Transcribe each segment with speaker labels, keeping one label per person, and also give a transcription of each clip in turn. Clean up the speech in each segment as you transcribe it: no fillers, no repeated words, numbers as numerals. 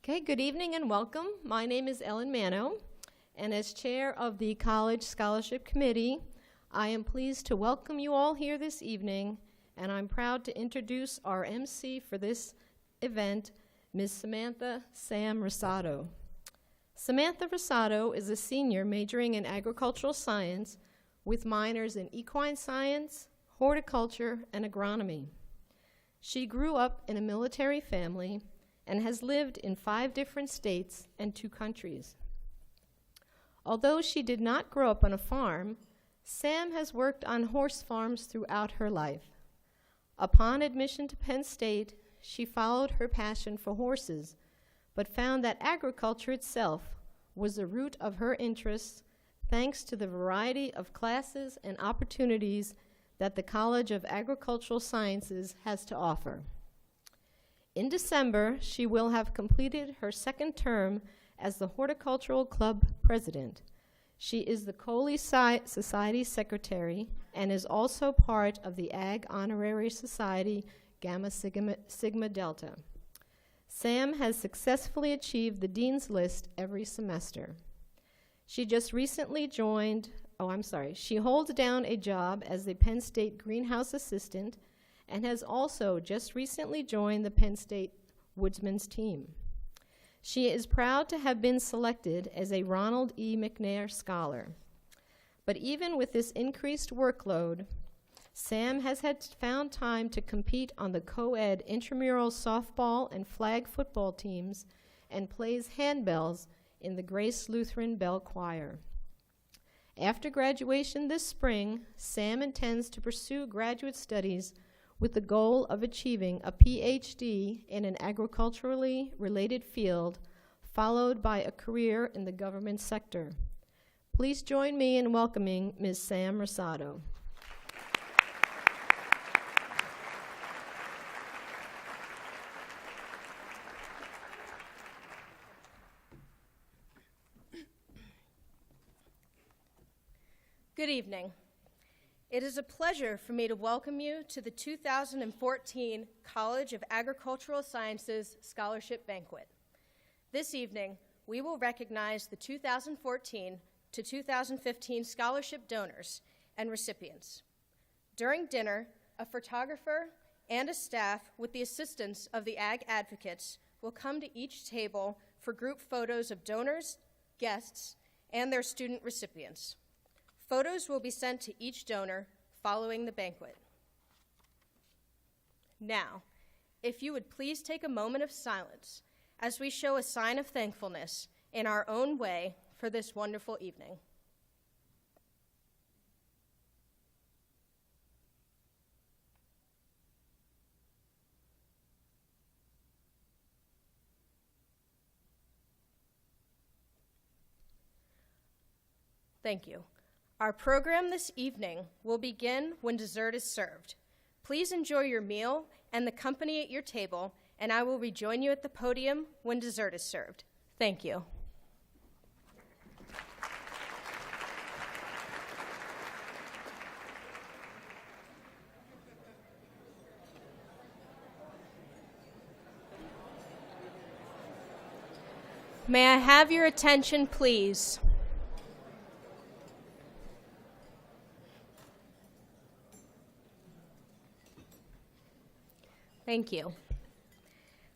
Speaker 1: Okay, good evening and welcome. My name is Ellen Mano, and as chair of the College Scholarship Committee, I am pleased to welcome you all here this evening, and I'm proud to introduce our MC for this event, Ms. Samantha Sam Rosado. Samantha Rosado is a senior majoring in agricultural science with minors in equine science, horticulture, and agronomy. She grew up in a military family and has lived in 5 different states and 2 countries. Although she did not grow up on a farm, Sam has worked on horse farms throughout her life. Upon admission to Penn State, she followed her passion for horses, but found that agriculture itself was the root of her interests thanks to the variety of classes and opportunities that the College of Agricultural Sciences has to offer. In December, she will have completed her 2nd term as the Horticultural Club president. She is the Coley Society secretary and is also part of the Ag Honorary Society Gamma Sigma Delta. Sam has successfully achieved the Dean's List every semester. She holds down a job as the Penn State Greenhouse Assistant and has also just recently joined the Penn State Woodsman's team. She is proud to have been selected as a Ronald E. McNair Scholar. But even with this increased workload, Sam has found time to compete on the co-ed intramural softball and flag football teams and plays handbells in the Grace Lutheran Bell Choir. After graduation this spring, Sam intends to pursue graduate studies with the goal of achieving a PhD in an agriculturally related field, followed by a career in the government sector. Please join me in welcoming Ms. Sam Rosado.
Speaker 2: Good evening. It is a pleasure for me to welcome you to the 2014 College of Agricultural Sciences Scholarship Banquet. This evening, we will recognize the 2014 to 2015 scholarship donors and recipients. During dinner, a photographer and a staff with the assistance of the Ag Advocates will come to each table for group photos of donors, guests, and their student recipients. Photos will be sent to each donor following the banquet. Now, if you would please take a moment of silence as we show a sign of thankfulness in our own way for this wonderful evening. Thank you. Our program this evening will begin when dessert is served. Please enjoy your meal and the company at your table, and I will rejoin you at the podium when dessert is served. Thank you. May I have your attention, please? Thank you.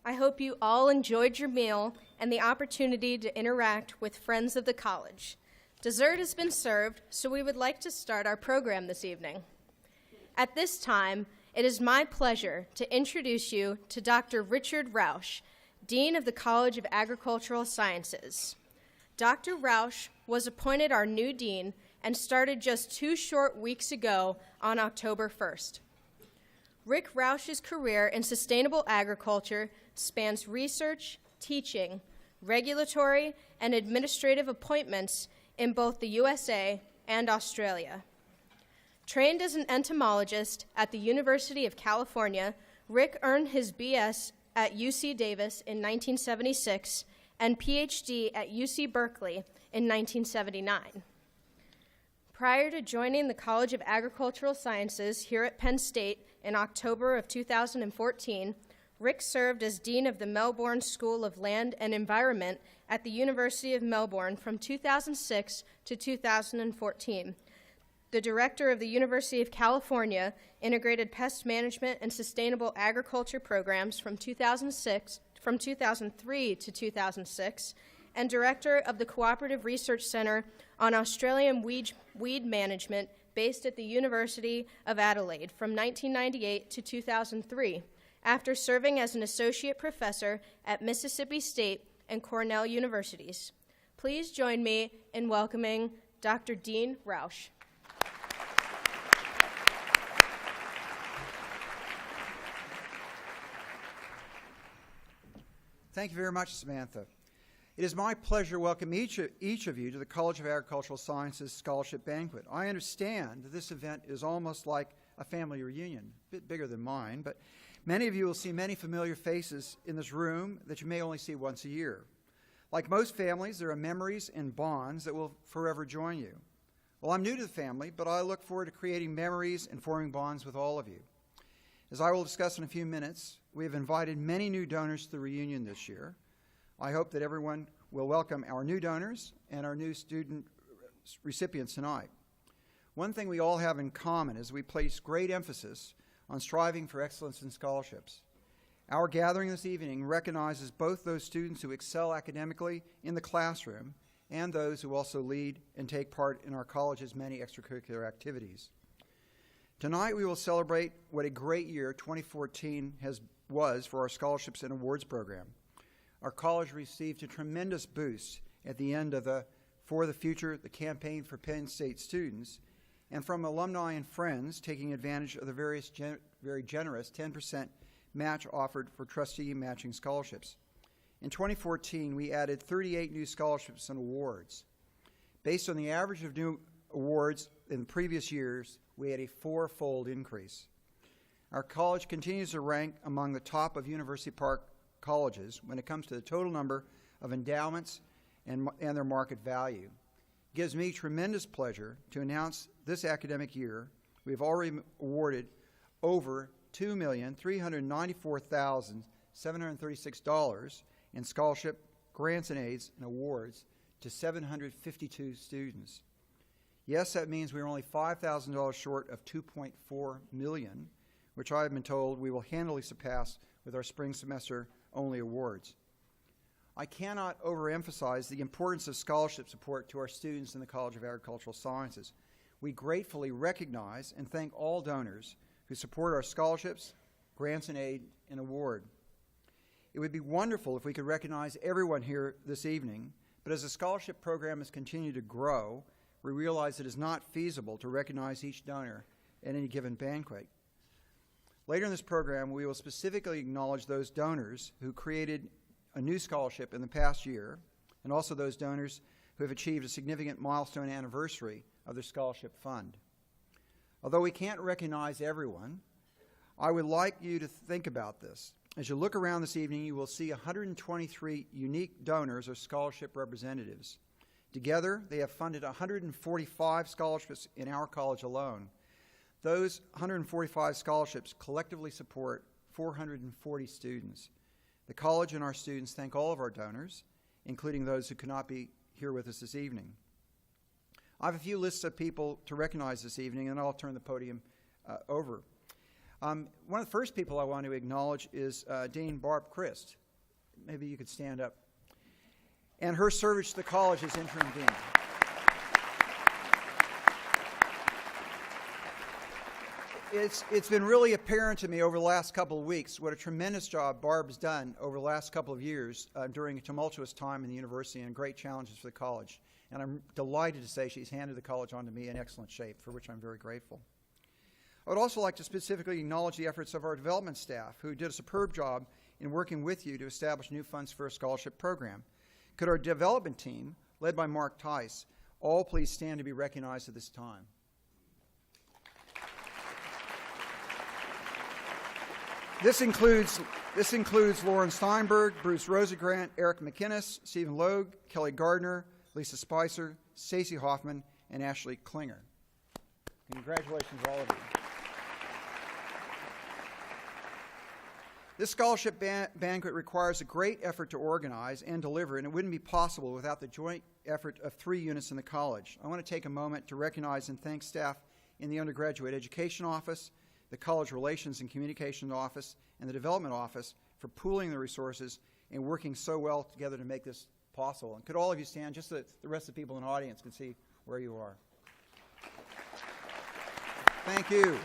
Speaker 2: I hope you all enjoyed your meal and the opportunity to interact with friends of the college. Dessert has been served, so we would like to start our program this evening. At this time, it is my pleasure to introduce you to Dr. Richard Rausch, Dean of the College of Agricultural Sciences. Dr. Rausch was appointed our new dean and started just 2 short weeks ago on October 1st. Rick Rausch's career in sustainable agriculture spans research, teaching, regulatory, and administrative appointments in both the USA and Australia. Trained as an entomologist at the University of California, Rick earned his BS at UC Davis in 1976 and PhD at UC Berkeley in 1979. Prior to joining the College of Agricultural Sciences here at Penn State in October of 2014, Rick served as Dean of the Melbourne School of Land and Environment at the University of Melbourne from 2006 to 2014. The Director of the University of California Integrated Pest Management and Sustainable Agriculture Programs from 2003 to 2006, and Director of the Cooperative Research Center on Australian Weed Management based at the University of Adelaide from 1998 to 2003, after serving as an associate professor at Mississippi State and Cornell Universities. Please join me in welcoming Dr. Dean Rausch.
Speaker 3: Thank you very much, Samantha. It is my pleasure to welcome each of you to the College of Agricultural Sciences Scholarship Banquet. I understand that this event is almost like a family reunion, a bit bigger than mine, but many of you will see many familiar faces in this room that you may only see once a year. Like most families, there are memories and bonds that will forever join you. Well, I'm new to the family, but I look forward to creating memories and forming bonds with all of you. As I will discuss in a few minutes, we have invited many new donors to the reunion this year. I hope that everyone will welcome our new donors and our new student recipients tonight. One thing we all have in common is we place great emphasis on striving for excellence in scholarships. Our gathering this evening recognizes both those students who excel academically in the classroom and those who also lead and take part in our college's many extracurricular activities. Tonight we will celebrate what a great year 2014 was for our Scholarships and Awards program. Our college received a tremendous boost at the end of the For the Future, the campaign for Penn State students, and from alumni and friends taking advantage of the very generous 10% match offered for trustee matching scholarships. In 2014, we added 38 new scholarships and awards. Based on the average of new awards in previous years, we had a four-fold increase. Our college continues to rank among the top of University Park colleges when it comes to the total number of endowments and their market value. It gives me tremendous pleasure to announce this academic year we've already awarded over $2,394,736 in scholarship, grants and aids, and awards to 752 students. Yes, that means we're only $5,000 short of $2.4 million, which I have been told we will handily surpass with our spring semester only awards. I cannot overemphasize the importance of scholarship support to our students in the College of Agricultural Sciences. We gratefully recognize and thank all donors who support our scholarships, grants and aid, and award. It would be wonderful if we could recognize everyone here this evening, but as the scholarship program has continued to grow, we realize it is not feasible to recognize each donor at any given banquet. Later in this program, we will specifically acknowledge those donors who created a new scholarship in the past year, and also those donors who have achieved a significant milestone anniversary of their scholarship fund. Although we can't recognize everyone, I would like you to think about this. As you look around this evening, you will see 123 unique donors or scholarship representatives. Together, they have funded 145 scholarships in our college alone. Those 145 scholarships collectively support 440 students. The college and our students thank all of our donors, including those who could not be here with us this evening. I have a few lists of people to recognize this evening, and I'll turn the podium over. One of the first people I want to acknowledge is Dean Barb Christ. Maybe you could stand up. And her service to the college as interim dean. It's been really apparent to me over the last couple of weeks what a tremendous job Barb's done over the last couple of years during a tumultuous time in the university and great challenges for the college. And I'm delighted to say she's handed the college on to me in excellent shape, for which I'm very grateful. I would also like to specifically acknowledge the efforts of our development staff, who did a superb job in working with you to establish new funds for a scholarship program. Could our development team, led by Mark Tice, all please stand to be recognized at this time? This includes Lauren Steinberg, Bruce Rosegrant, Eric McInnes, Stephen Logue, Kelly Gardner, Lisa Spicer, Stacy Hoffman, and Ashley Klinger. Congratulations to all of you. This scholarship banquet requires a great effort to organize and deliver, and it wouldn't be possible without the joint effort of 3 units in the college. I want to take a moment to recognize and thank staff in the Undergraduate Education Office, the College Relations and Communications Office, and the Development Office for pooling the resources and working so well together to make this possible. And could all of you stand, just so that the rest of the people in the audience can see where you are. Thank you.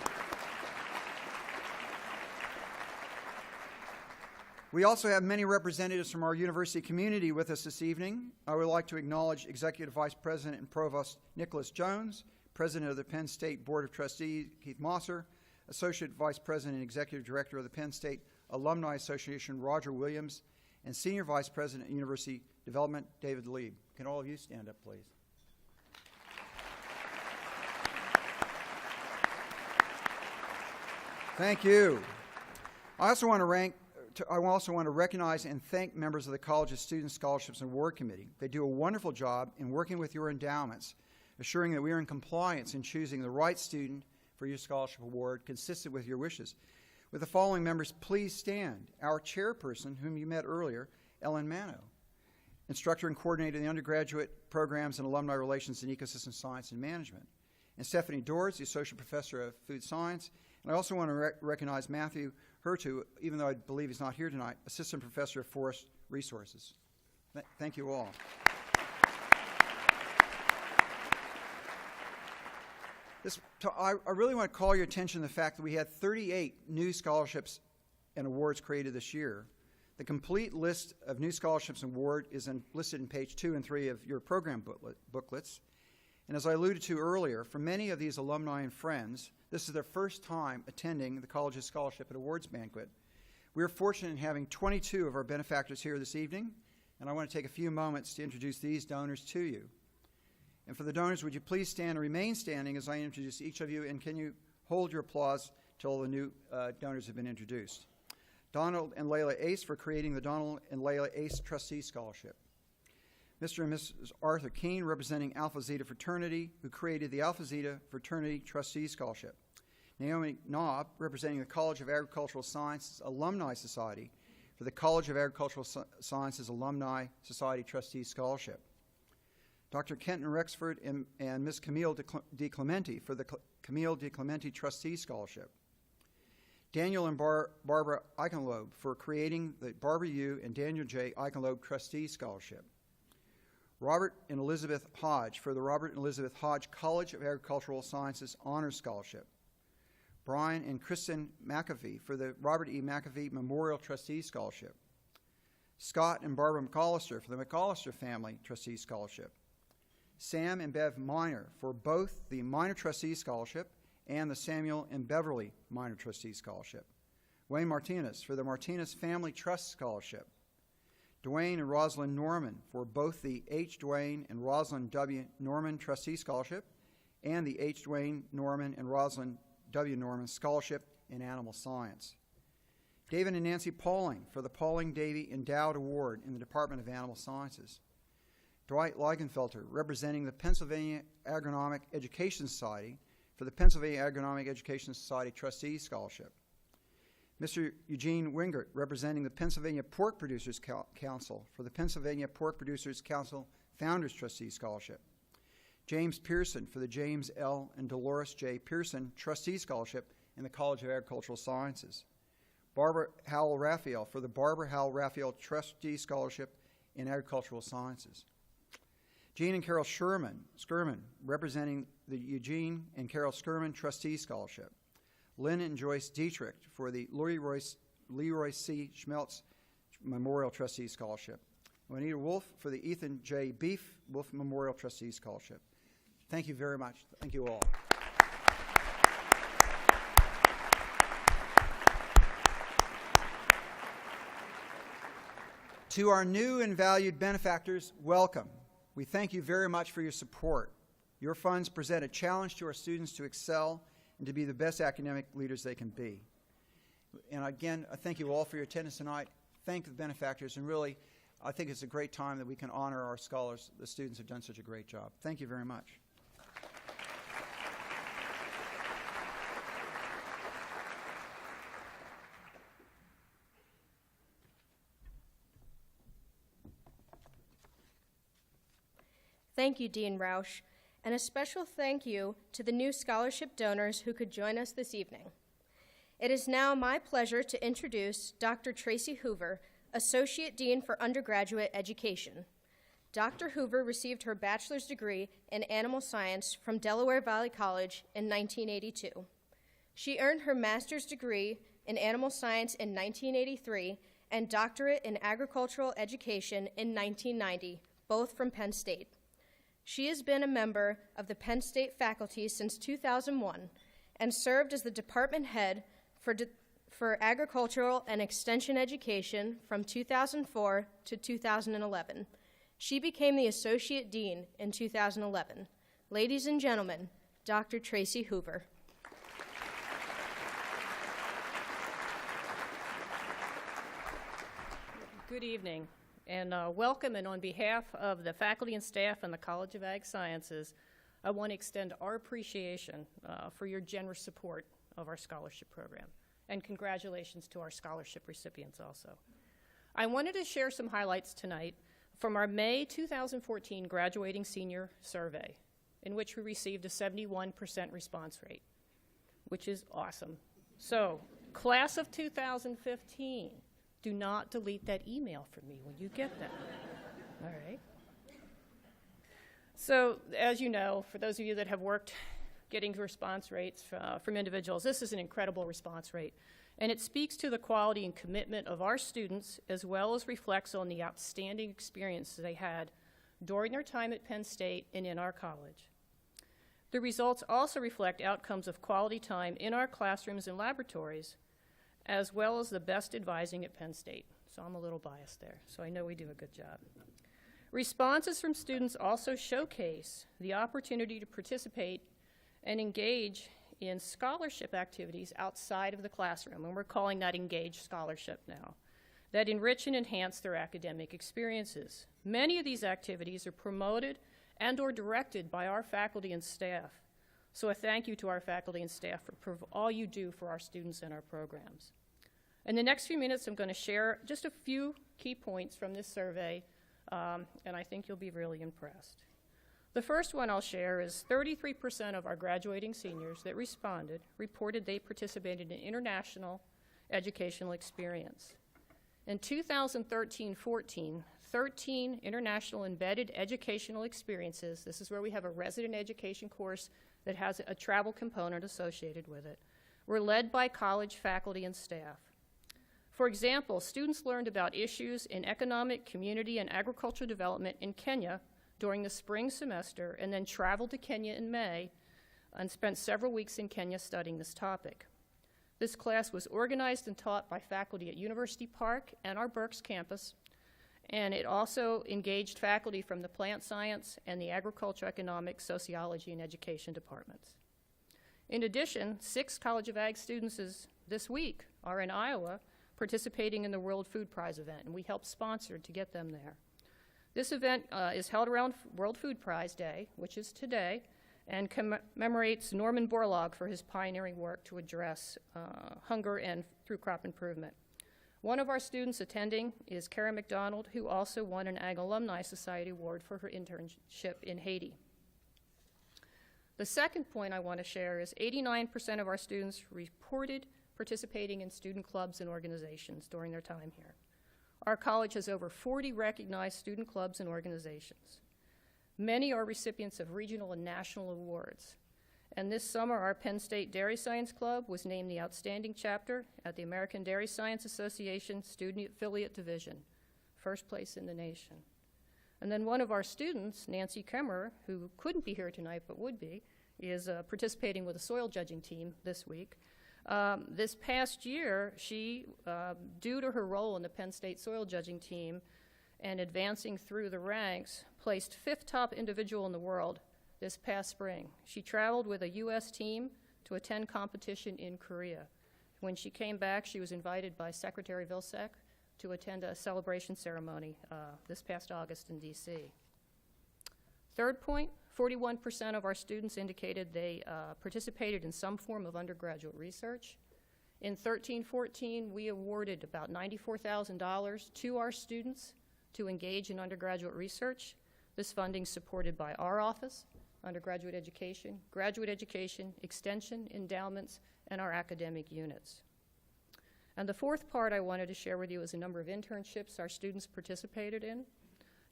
Speaker 3: We also have many representatives from our university community with us this evening. I would like to acknowledge Executive Vice President and Provost Nicholas Jones, President of the Penn State Board of Trustees Keith Mosser, Associate Vice President and Executive Director of the Penn State Alumni Association Roger Williams, and Senior Vice President of University Development David Lieb. Can all of you stand up, please? Thank you. I also want to recognize and thank members of the College's Student Scholarships and Award Committee. They do a wonderful job in working with your endowments, assuring that we are in compliance in choosing the right student for your scholarship award consistent with your wishes. With the following members, please stand. Our chairperson, whom you met earlier, Ellen Mano, instructor and coordinator of the undergraduate programs in alumni relations and ecosystem science and management, and Stephanie Doors, the associate professor of food science. And I also want to recognize Matthew Hertu, even though I believe he's not here tonight, assistant professor of forest resources. Thank you all. I really want to call your attention to the fact that we had 38 new scholarships and awards created this year. The complete list of new scholarships and awards is listed in page 2 and 3 of your program booklets. And as I alluded to earlier, for many of these alumni and friends, this is their first time attending the college's Scholarship and Awards Banquet. We are fortunate in having 22 of our benefactors here this evening, and I want to take a few moments to introduce these donors to you. And for the donors, would you please stand and remain standing as I introduce each of you, and can you hold your applause till the new donors have been introduced. Donald and Layla Ace for creating the Donald and Layla Ace Trustee Scholarship. Mr. and Mrs. Arthur Keene, representing Alpha Zeta Fraternity, who created the Alpha Zeta Fraternity Trustee Scholarship. Naomi Knob, representing the College of Agricultural Sciences Alumni Society, for the College of Agricultural Sciences Alumni Society Trustee Scholarship. Dr. Kenton Rexford and Ms. Camille DeClementi for the Camille DeClementi Trustee Scholarship. Daniel and Barbara Eichenloeb for creating the Barbara U. and Daniel J. Eichenloeb Trustee Scholarship. Robert and Elizabeth Hodge for the Robert and Elizabeth Hodge College of Agricultural Sciences Honors Scholarship. Brian and Kristen McAfee for the Robert E. McAfee Memorial Trustee Scholarship. Scott and Barbara McAllister for the McAllister Family Trustee Scholarship. Sam and Bev Minor for both the Minor Trustee Scholarship and the Samuel and Beverly Minor Trustee Scholarship. Wayne Martinez for the Martinez Family Trust Scholarship. Dwayne and Rosalind Norman for both the H. Dwayne and Rosalind W. Norman Trustee Scholarship and the H. Dwayne Norman and Rosalind W. Norman Scholarship in Animal Science. David and Nancy Pauling for the Pauling Davey Endowed Award in the Department of Animal Sciences. Dwight Leigenfelter, representing the Pennsylvania Agronomic Education Society for the Pennsylvania Agronomic Education Society Trustee Scholarship. Mr. Eugene Wingert, representing the Pennsylvania Pork Producers Council for the Pennsylvania Pork Producers Council Founders Trustee Scholarship. James Pearson for the James L. and Dolores J. Pearson Trustee Scholarship in the College of Agricultural Sciences. Barbara Howell Raphael for the Barbara Howell Raphael Trustee Scholarship in Agricultural Sciences. Jean and Carol Skirman, representing the Eugene and Carol Skirman Trustee Scholarship. Lynn and Joyce Dietrich for the Leroy C. Schmeltz Memorial Trustee Scholarship. Juanita Wolf for the Ethan J. Beef Wolf Memorial Trustee Scholarship. Thank you very much. Thank you all. To our new and valued benefactors, welcome. We thank you very much for your support. Your funds present a challenge to our students to excel and to be the best academic leaders they can be. And again, I thank you all for your attendance tonight. Thank the benefactors, and really, I think it's a great time that we can honor our scholars. The students have done such a great job. Thank you very much.
Speaker 2: Thank you, Dean Roush, and a special thank you to the new scholarship donors who could join us this evening. It is now my pleasure to introduce Dr. Tracy Hoover, Associate Dean for Undergraduate Education. Dr. Hoover received her bachelor's degree in animal science from Delaware Valley College in 1982. She earned her master's degree in animal science in 1983 and doctorate in agricultural education in 1990, both from Penn State. She has been a member of the Penn State faculty since 2001 and served as the department head for agricultural and extension education from 2004 to 2011. She became the associate dean in 2011. Ladies and gentlemen, Dr. Tracy Hoover.
Speaker 4: Good evening, and welcome, and on behalf of the faculty and staff and the College of Ag Sciences, I want to extend our appreciation for your generous support of our scholarship program, and congratulations to our scholarship recipients also. I wanted to share some highlights tonight from our May 2014 graduating senior survey, in which we received a 71% response rate, which is awesome. So, class of 2015, do not delete that email from me when you get that. All right. So, as you know, for those of you that have worked getting response rates from individuals, this is an incredible response rate. And it speaks to the quality and commitment of our students, as well as reflects on the outstanding experience they had during their time at Penn State and in our college. The results also reflect outcomes of quality time in our classrooms and laboratories, as well as the best advising at Penn State. So I'm a little biased there, so I know we do a good job. Responses from students also showcase the opportunity to participate and engage in scholarship activities outside of the classroom, and we're calling that Engaged Scholarship now, that enrich and enhance their academic experiences. Many of these activities are promoted and or directed by our faculty and staff. So a thank you to our faculty and staff for all you do for our students and our programs. In the next few minutes, I'm going to share just a few key points from this survey, and I think you'll be really impressed. The first one I'll share is 33% of our graduating seniors that responded reported they participated in international educational experience. In 2013-14, 13 international embedded educational experiences, this is where we have a resident education course that has a travel component associated with it, were led by college faculty and staff. For example, students learned about issues in economic, community, and agricultural development in Kenya during the spring semester, and then traveled to Kenya in May and spent several weeks in Kenya studying this topic. This class was organized and taught by faculty at University Park and our Berks campus, and it also engaged faculty from the plant science and the agriculture, economics, sociology, and education departments. In addition, 6 College of Ag students this week are in Iowa participating in the World Food Prize event, and we helped sponsor to get them there. This event is held around World Food Prize Day, which is today, and commemorates Norman Borlaug for his pioneering work to address hunger and through crop improvement. One of our students attending is Kara McDonald, who also won an Ag Alumni Society Award for her internship in Haiti. The second point I want to share is 89% of our students reported participating in student clubs and organizations during their time here. Our college has over 40 recognized student clubs and organizations. Many are recipients of regional and national awards. And this summer, our Penn State Dairy Science Club was named the Outstanding Chapter at the American Dairy Science Association Student Affiliate Division, first place in the nation. And then one of our students, Nancy Kemmerer, who couldn't be here tonight but would be, is participating with a soil judging team this week. This past year, she, due to her role in the Penn State soil judging team and advancing through the ranks, placed 5th top individual in the world this past spring. She traveled with a U.S. team to attend competition in Korea. When she came back, she was invited by Secretary Vilsack to attend a celebration ceremony this past August in D.C. Third point, 41% of our students indicated they participated in some form of undergraduate research. In 13-14, we awarded about $94,000 to our students to engage in undergraduate research. This funding is supported by our office, undergraduate education, graduate education, extension, endowments, and our academic units. And the fourth part I wanted to share with you is a number of internships our students participated in.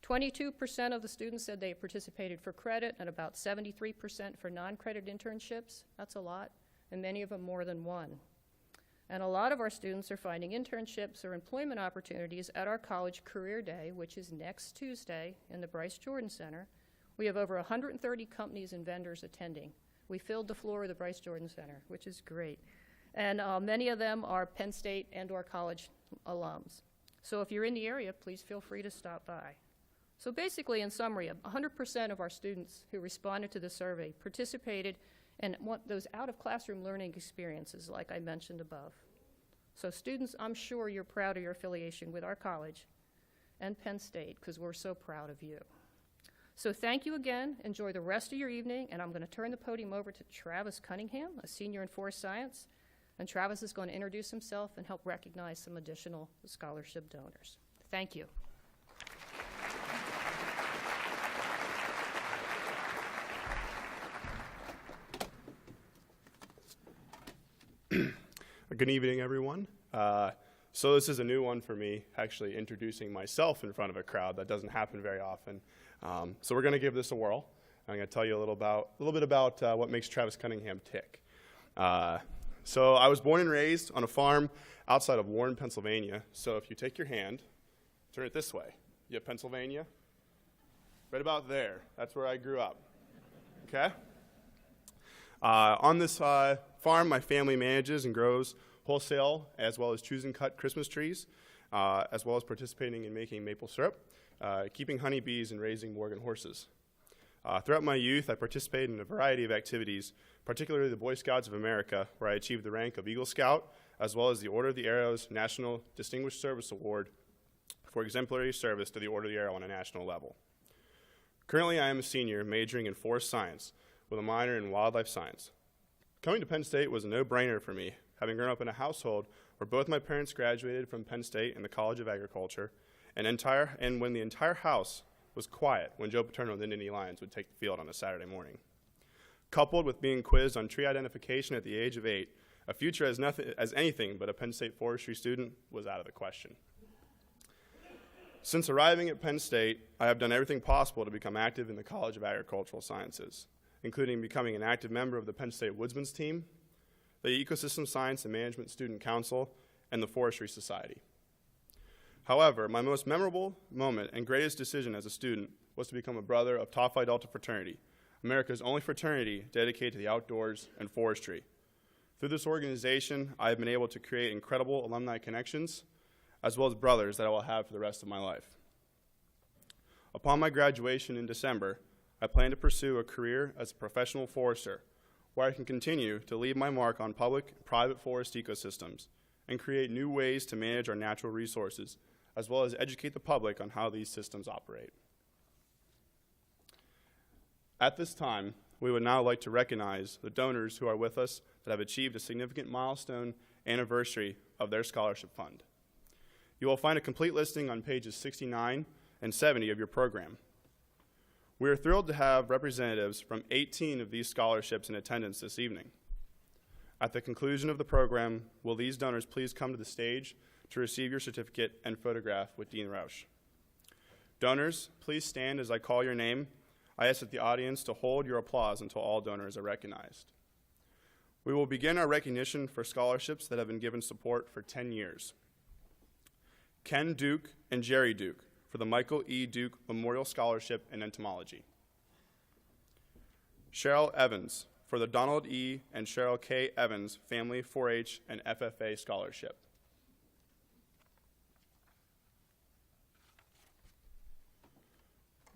Speaker 4: 22% of the students said they participated for credit and about 73% for non-credit internships. That's a lot, and many of them more than one. And a lot of our students are finding internships or employment opportunities at our College Career Day, which is next Tuesday in the Bryce Jordan Center. We have over 130 companies and vendors attending. We filled the floor of the Bryce Jordan Center, which is great. And many of them are Penn State and/or college alums. So if you're in the area, please feel free to stop by. So basically, in summary, 100% of our students who responded to the survey participated in those out-of-classroom learning experiences like I mentioned above. So students, I'm sure you're proud of your affiliation with our college and Penn State because we're so proud of you. So thank you again. Enjoy the rest of your evening, and I'm going to turn the podium over to Travis Cunningham, a senior in forest science. And Travis is going to introduce himself and help recognize some additional scholarship donors. Thank you.
Speaker 5: Good evening, everyone. So this is a new one for me, actually introducing myself in front of a crowd. That doesn't happen very often. So we're going to give this a whirl. I'm going to tell you a little bit about what makes Travis Cunningham tick. So I was born and raised on a farm outside of Warren, Pennsylvania. So if you take your hand, turn it this way. You have Pennsylvania? Right about there. That's where I grew up. Okay? On this farm, my family manages and grows wholesale, as well as choose and cut Christmas trees, as well as participating in making maple syrup, keeping honeybees, and raising Morgan horses. Throughout my youth, I participated in a variety of activities, particularly the Boy Scouts of America, where I achieved the rank of Eagle Scout, as well as the Order of the Arrow's National Distinguished Service Award for exemplary service to the Order of the Arrow on a national level. Currently, I am a senior majoring in forest science with a minor in wildlife science. Coming to Penn State was a no-brainer for me, having grown up in a household where both my parents graduated from Penn State and the College of Agriculture, and when the entire house was quiet when Joe Paterno and the Nittany Lions would take the field on a Saturday morning. Coupled with being quizzed on tree identification at the age of 8, a future as anything but a Penn State forestry student was out of the question. Since arriving at Penn State, I have done everything possible to become active in the College of Agricultural Sciences, including becoming an active member of the Penn State Woodsman's Team, the Ecosystem Science and Management Student Council, and the Forestry Society. However, my most memorable moment and greatest decision as a student was to become a brother of Tau Phi Delta fraternity, America's only fraternity dedicated to the outdoors and forestry. Through this organization, I have been able to create incredible alumni connections, as well as brothers that I will have for the rest of my life. Upon my graduation in December, I plan to pursue a career as a professional forester, where I can continue to leave my mark on public and private forest ecosystems and create new ways to manage our natural resources, as well as educate the public on how these systems operate. At this time, we would now like to recognize the donors who are with us that have achieved a significant milestone anniversary of their scholarship fund. You will find a complete listing on pages 69 and 70 of your program. We are thrilled to have representatives from 18 of these scholarships in attendance this evening. At the conclusion of the program, will these donors please come to the stage to receive your certificate and photograph with Dean Rausch. Donors, please stand as I call your name. I ask that the audience to hold your applause until all donors are recognized. We will begin our recognition for scholarships that have been given support for 10 years. Ken Duke and Jerry Duke for the Michael E. Duke Memorial Scholarship in Entomology. Cheryl Evans for the Donald E. and Cheryl K. Evans Family 4-H and FFA Scholarship.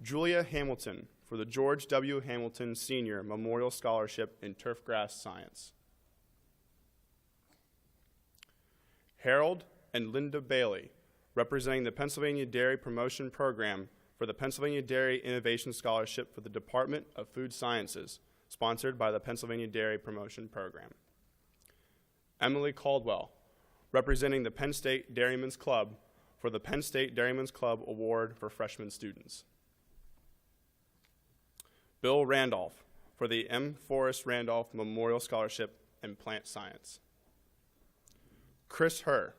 Speaker 5: Julia Hamilton for the George W. Hamilton Senior Memorial Scholarship in Turfgrass Science. Harold and Linda Bailey, representing the Pennsylvania Dairy Promotion Program for the Pennsylvania Dairy Innovation Scholarship for the Department of Food Sciences, sponsored by the Pennsylvania Dairy Promotion Program. Emily Caldwell, representing the Penn State Dairymen's Club for the Penn State Dairymen's Club Award for Freshman Students. Bill Randolph for the M. Forrest Randolph Memorial Scholarship in Plant Science. Chris Herr,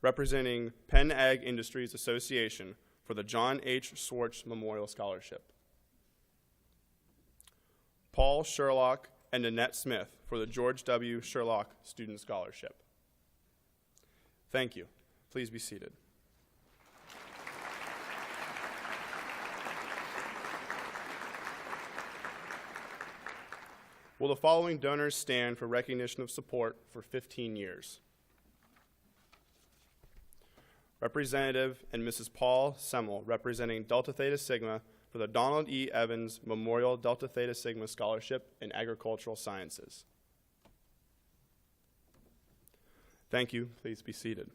Speaker 5: representing Penn Ag Industries Association for the John H. Swartz Memorial Scholarship. Paul Sherlock and Annette Smith for the George W. Sherlock Student Scholarship. Thank you. Please be seated. Will the following donors stand for recognition of support for 15 years? Representative and Mrs. Paul Semmel, representing Delta Theta Sigma for the Donald E. Evans Memorial Delta Theta Sigma Scholarship in Agricultural Sciences. Thank you. Please be seated.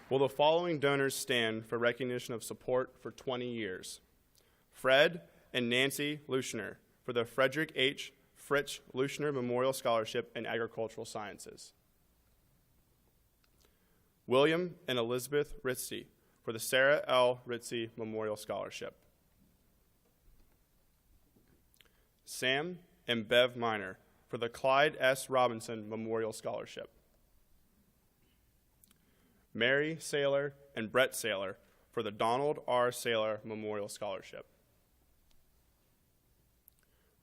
Speaker 5: Will the following donors stand for recognition of support for 20 years? Fred and Nancy Luschner for the Frederick H. Fritz Luschner Memorial Scholarship in Agricultural Sciences. William and Elizabeth Ritzy for the Sarah L. Ritzy Memorial Scholarship. Sam and Bev Miner for the Clyde S. Robinson Memorial Scholarship. Mary Saylor and Brett Saylor for the Donald R. Saylor Memorial Scholarship.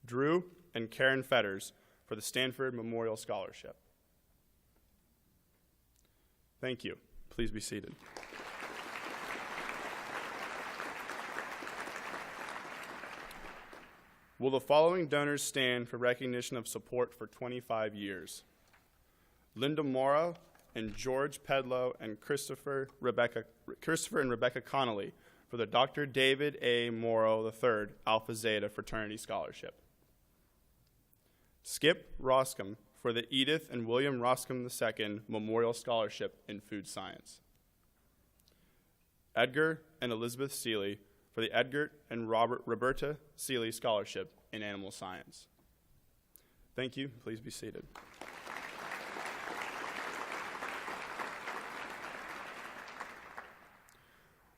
Speaker 5: Drew and Karen Fetters for the Stanford Memorial Scholarship. Thank you. Please be seated. Will the following donors stand for recognition of support for 25 years? Linda Mora and George Pedlow and Christopher and Rebecca Connolly for the Dr. David A. Morrow III Alpha Zeta Fraternity Scholarship. Skip Roscom for the Edith and William Roscom II Memorial Scholarship in Food Science. Edgar and Elizabeth Seeley for the Edgar and Roberta Seeley Scholarship in Animal Science. Thank you. Please be seated.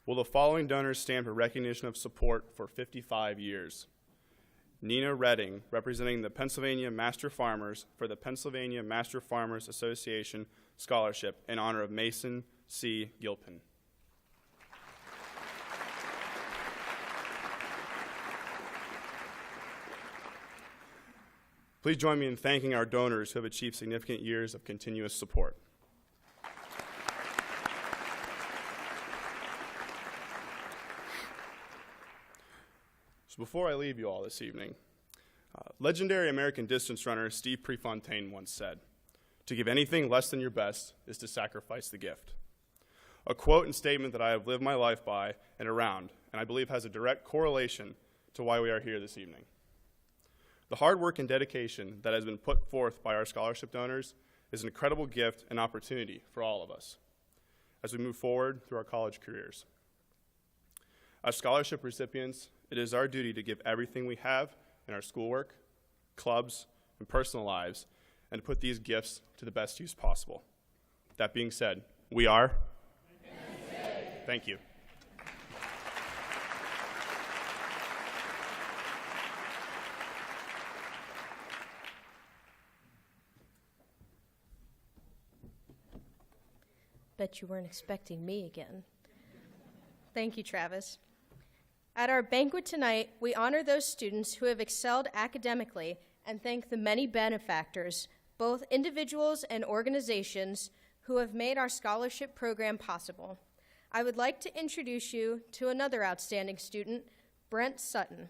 Speaker 5: Will the following donors stand for recognition of support for 55 years? Nina Redding, representing the Pennsylvania Master Farmers for the Pennsylvania Master Farmers Association Scholarship in honor of Mason C. Gilpin. Please join me in thanking our donors who have achieved significant years of continuous support. Before I leave you all this evening, legendary American distance runner Steve Prefontaine once said, "To give anything less than your best is to sacrifice the gift." A quote and statement that I have lived my life by and around, and I believe has a direct correlation to why we are here this evening. The hard work and dedication that has been put forth by our scholarship donors is an incredible gift and opportunity for all of us as we move forward through our college careers. As scholarship recipients, it is our duty to give everything we have in our schoolwork, clubs, and personal lives, and to put these gifts to the best use possible. That being said, we are. Thank you.
Speaker 2: Bet you weren't expecting me again. Thank you, Travis. At our banquet tonight, we honor those students who have excelled academically and thank the many benefactors, both individuals and organizations, who have made our scholarship program possible. I would like to introduce you to another outstanding student, Brent Sutton.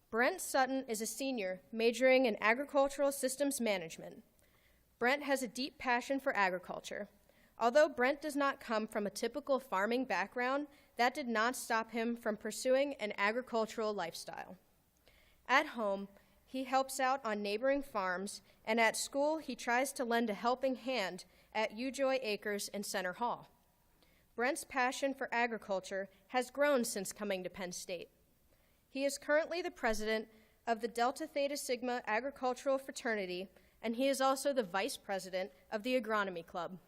Speaker 2: Brent Sutton is a senior majoring in agricultural systems management. Brent has a deep passion for agriculture. Although Brent does not come from a typical farming background, that did not stop him from pursuing an agricultural lifestyle. At home, he helps out on neighboring farms, and at school, he tries to lend a helping hand at Ujoy Acres in Center Hall. Brent's passion for agriculture has grown since coming to Penn State. He is currently the president of the Delta Theta Sigma Agricultural Fraternity, and he is also the vice president of the Agronomy Club.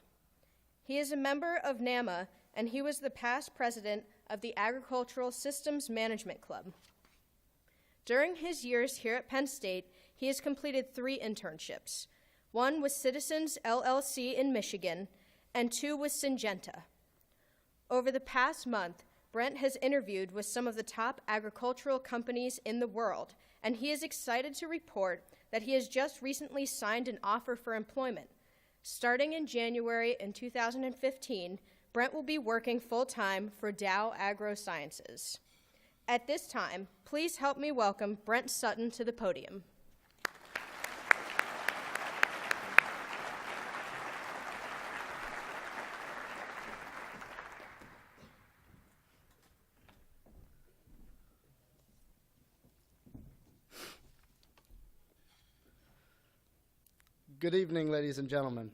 Speaker 2: He is a member of NAMA, and he was the past president of the Agricultural Systems Management Club. During his years here at Penn State, he has completed 3 internships, one with Citizens LLC in Michigan, and 2 with Syngenta. Over the past month, Brent has interviewed with some of the top agricultural companies in the world, and he is excited to report that he has just recently signed an offer for employment. Starting in January in 2015, Brent will be working full-time for Dow AgroSciences. At this time, please help me welcome Brent Sutton to the podium.
Speaker 6: Good evening, ladies and gentlemen.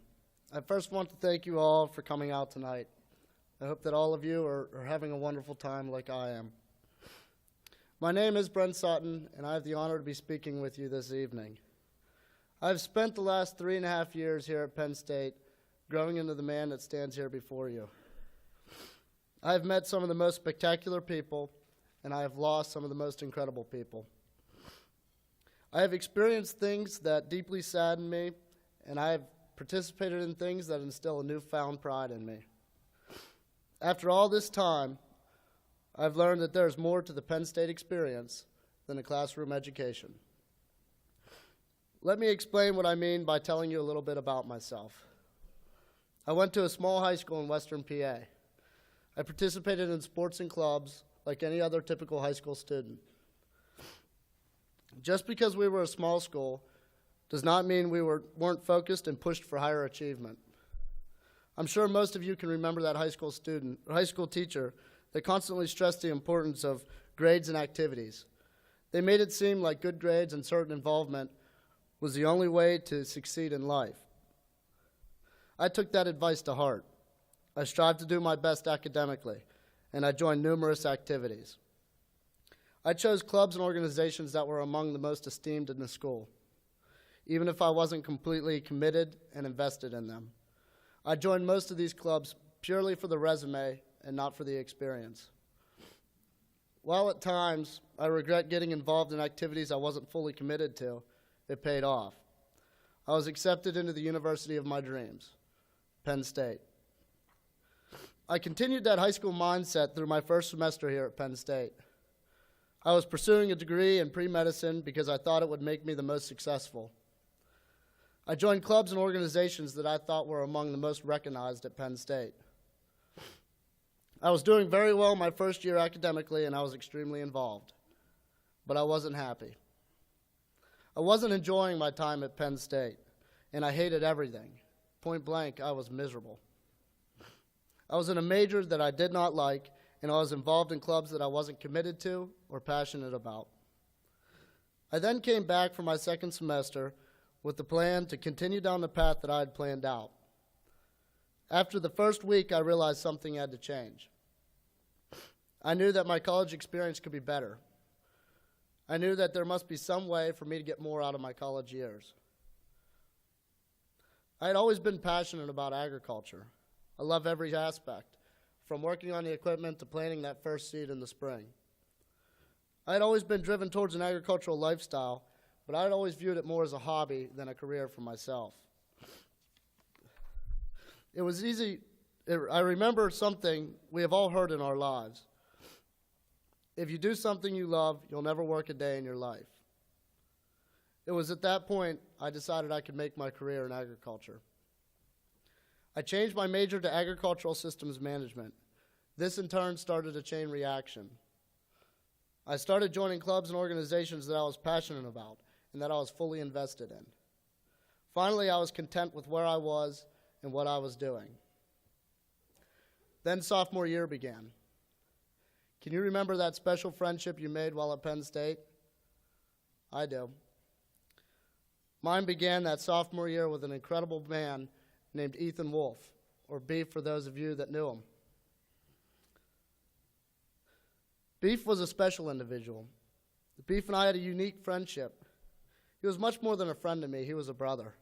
Speaker 6: I first want to thank you all for coming out tonight. I hope that all of you are having a wonderful time like I am. My name is Brent Sutton, and I have the honor to be speaking with you this evening. I've spent the last 3.5 years here at Penn State growing into the man that stands here before you. I've met some of the most spectacular people, and I have lost some of the most incredible people. I have experienced things that deeply sadden me, and I have participated in things that instill a newfound pride in me. After all this time, I've learned that there is more to the Penn State experience than a classroom education. Let me explain what I mean by telling you a little bit about myself. I went to a small high school in western PA. I participated in sports and clubs like any other typical high school student. Just because we were a small school does not mean we weren't focused and pushed for higher achievement. I'm sure most of you can remember that high school teacher that constantly stressed the importance of grades and activities. They made it seem like good grades and certain involvement was the only way to succeed in life. I took that advice to heart. I strived to do my best academically, and I joined numerous activities. I chose clubs and organizations that were among the most esteemed in the school, even if I wasn't completely committed and invested in them. I joined most of these clubs purely for the resume and not for the experience. While at times I regret getting involved in activities I wasn't fully committed to, it paid off. I was accepted into the university of my dreams, Penn State. I continued that high school mindset through my first semester here at Penn State. I was pursuing a degree in pre-medicine because I thought it would make me the most successful. I joined clubs and organizations that I thought were among the most recognized at Penn State. I was doing very well my first year academically, and I was extremely involved, but I wasn't happy. I wasn't enjoying my time at Penn State, and I hated everything. Point blank, I was miserable. I was in a major that I did not like, and I was involved in clubs that I wasn't committed to or passionate about. I then came back for my second semester with the plan to continue down the path that I had planned out. After the first week, I realized something had to change. I knew that my college experience could be better. I knew that there must be some way for me to get more out of my college years. I had always been passionate about agriculture. I love every aspect, from working on the equipment to planting that first seed in the spring. I had always been driven towards an agricultural lifestyle, but I had always viewed it more as a hobby than a career for myself. It was easy. I remember something we have all heard in our lives. If you do something you love, you'll never work a day in your life. It was at that point I decided I could make my career in agriculture. I changed my major to agricultural systems management. This in turn started a chain reaction. I started joining clubs and organizations that I was passionate about and that I was fully invested in. Finally, I was content with where I was and what I was doing. Then sophomore year began. Can you remember that special friendship you made while at Penn State? I do. Mine began that sophomore year with an incredible man named Ethan Wolf, or Beef for those of you that knew him. Beef was a special individual. Beef and I had a unique friendship. He was much more than a friend to me. He was a brother.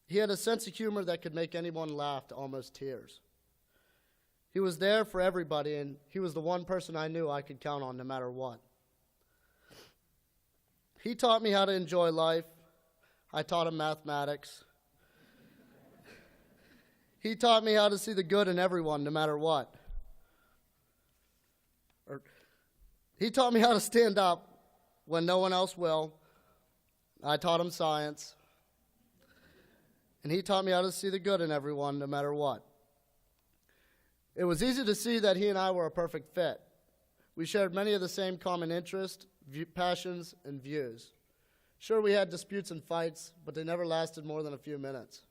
Speaker 6: He had a sense of humor that could make anyone laugh to almost tears. He was there for everybody, and he was the one person I knew I could count on no matter what. He taught me how to enjoy life. I taught him mathematics. He taught me how to see the good in everyone no matter what. He taught me how to stand up when no one else will. I taught him science. And he taught me how to see the good in everyone no matter what. It was easy to see that he and I were a perfect fit. We shared many of the same common interests, passions, and views. Sure, we had disputes and fights, but they never lasted more than a few minutes.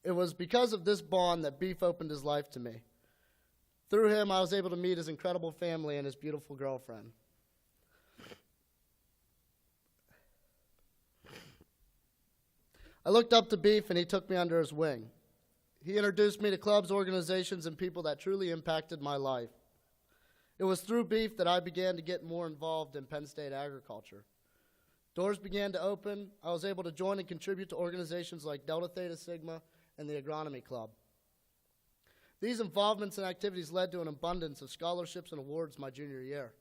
Speaker 6: It was because of this bond that Beef opened his life to me. Through him, I was able to meet his incredible family and his beautiful girlfriend. I looked up to Beef, and he took me under his wing. He introduced me to clubs, organizations, and people that truly impacted my life. It was through Beef that I began to get more involved in Penn State agriculture. Doors began to open. I was able to join and contribute to organizations like Delta Theta Sigma and the Agronomy Club. These involvements and activities led to an abundance of scholarships and awards my junior year.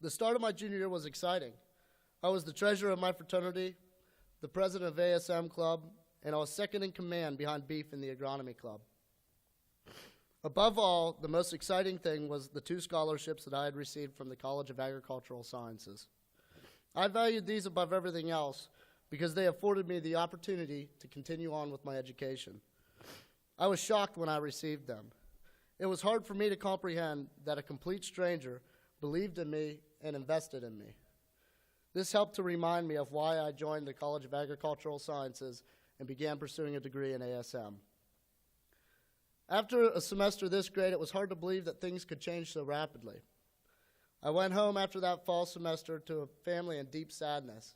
Speaker 6: The start of my junior year was exciting. I was the treasurer of my fraternity, the president of ASM Club, and I was second in command behind Beef in the Agronomy Club. Above all, the most exciting thing was the 2 scholarships that I had received from the College of Agricultural Sciences. I valued these above everything else because they afforded me the opportunity to continue on with my education. I was shocked when I received them. It was hard for me to comprehend that a complete stranger believed in me and invested in me. This helped to remind me of why I joined the College of Agricultural Sciences and began pursuing a degree in ASM. After a semester this great, it was hard to believe that things could change so rapidly. I went home after that fall semester to a family in deep sadness.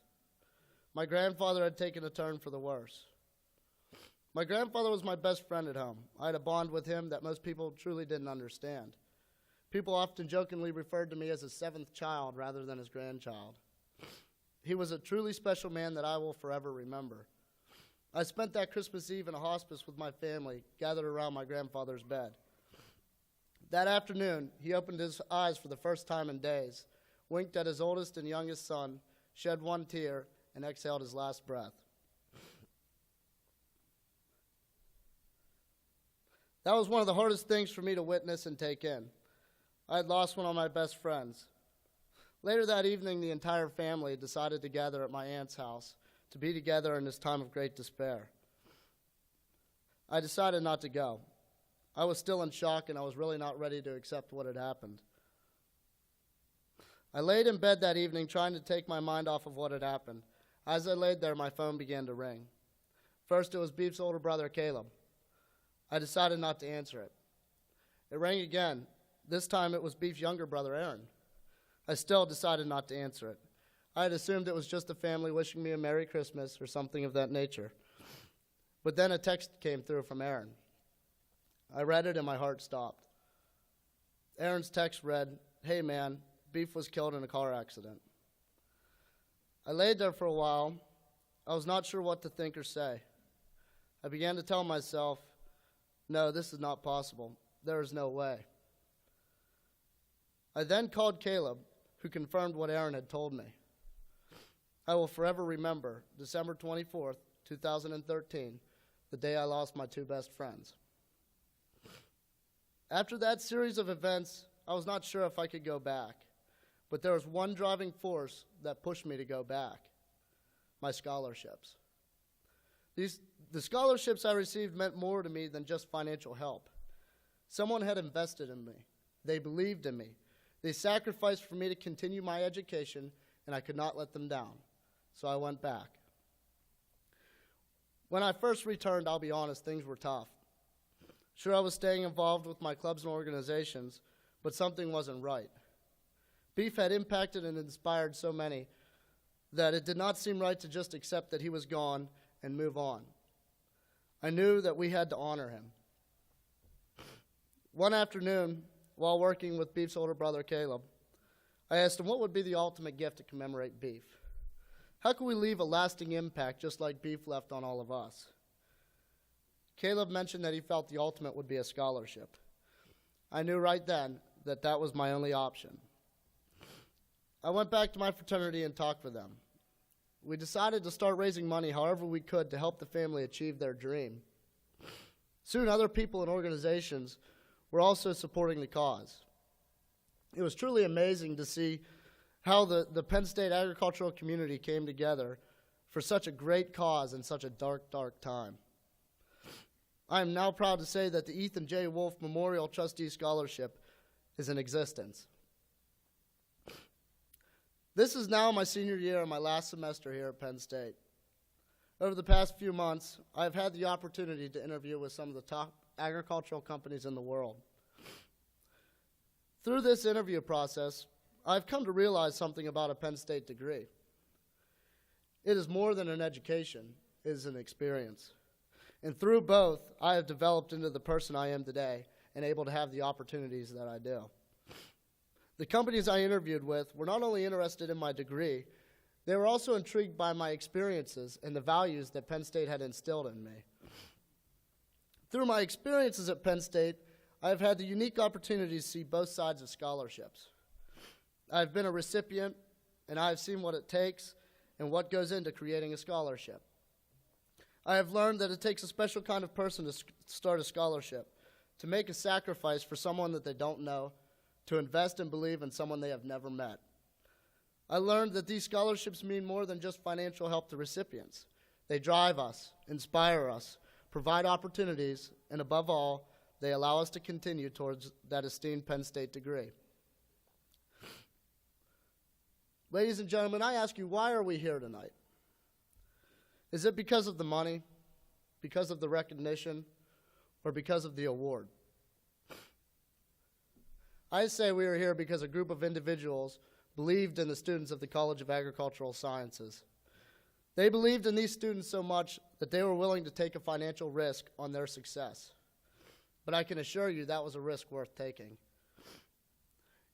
Speaker 6: My grandfather had taken a turn for the worse. My grandfather was my best friend at home. I had a bond with him that most people truly didn't understand. People often jokingly referred to me as his 7th child rather than his grandchild. He was a truly special man that I will forever remember. I spent that Christmas Eve in a hospice with my family, gathered around my grandfather's bed. That afternoon, he opened his eyes for the first time in days, winked at his oldest and youngest son, shed one tear, and exhaled his last breath. That was one of the hardest things for me to witness and take in. I had lost one of my best friends. Later that evening, the entire family decided to gather at my aunt's house to be together in this time of great despair. I decided not to go. I was still in shock, and I was really not ready to accept what had happened. I laid in bed that evening trying to take my mind off of what had happened. As I laid there, my phone began to ring. First, it was Beef's older brother, Caleb. I decided not to answer it. It rang again. This time, it was Beef's younger brother, Aaron. I still decided not to answer it. I had assumed it was just the family wishing me a Merry Christmas or something of that nature. But then a text came through from Aaron. I read it and my heart stopped. Aaron's text read, "Hey man, Beef was killed in a car accident." I laid there for a while. I was not sure what to think or say. I began to tell myself, no, this is not possible. There is no way. I then called Caleb, who confirmed what Aaron had told me. I will forever remember December 24th, 2013, the day I lost my 2 best friends. After that series of events, I was not sure if I could go back, but there was one driving force that pushed me to go back: my scholarships. The scholarships I received meant more to me than just financial help. Someone had invested in me. They believed in me. They sacrificed for me to continue my education, and I could not let them down. So I went back. When I first returned, I'll be honest, things were tough. Sure, I was staying involved with my clubs and organizations, but something wasn't right. Beef had impacted and inspired so many that it did not seem right to just accept that he was gone and move on. I knew that we had to honor him. One afternoon, while working with Beef's older brother, Caleb, I asked him what would be the ultimate gift to commemorate Beef. How could we leave a lasting impact just like Beef left on all of us? Caleb mentioned that he felt the ultimate would be a scholarship. I knew right then that that was my only option. I went back to my fraternity and talked with them. We decided to start raising money however we could to help the family achieve their dream. Soon other people and organizations were also supporting the cause. It was truly amazing to see how the Penn State agricultural community came together for such a great cause in such a dark, dark time. I am now proud to say that the Ethan J. Wolf Memorial Trustee Scholarship is in existence. This is now my senior year and my last semester here at Penn State. Over the past few months, I've had the opportunity to interview with some of the top agricultural companies in the world. Through this interview process, I've come to realize something about a Penn State degree. It is more than an education, it is an experience. And through both, I have developed into the person I am today and able to have the opportunities that I do. The companies I interviewed with were not only interested in my degree, they were also intrigued by my experiences and the values that Penn State had instilled in me. Through my experiences at Penn State, I have had the unique opportunity to see both sides of scholarships. I've been a recipient, and I have seen what it takes and what goes into creating a scholarship. I have learned that it takes a special kind of person to start a scholarship, to make a sacrifice for someone that they don't know, to invest and believe in someone they have never met. I learned that these scholarships mean more than just financial help to recipients. They drive us, inspire us, provide opportunities, and above all, they allow us to continue towards that esteemed Penn State degree. Ladies and gentlemen, I ask you, why are we here tonight? Is it because of the money, because of the recognition, or because of the award? I say we are here because a group of individuals believed in the students of the College of Agricultural Sciences. They believed in these students so much that they were willing to take a financial risk on their success. But I can assure you that was a risk worth taking.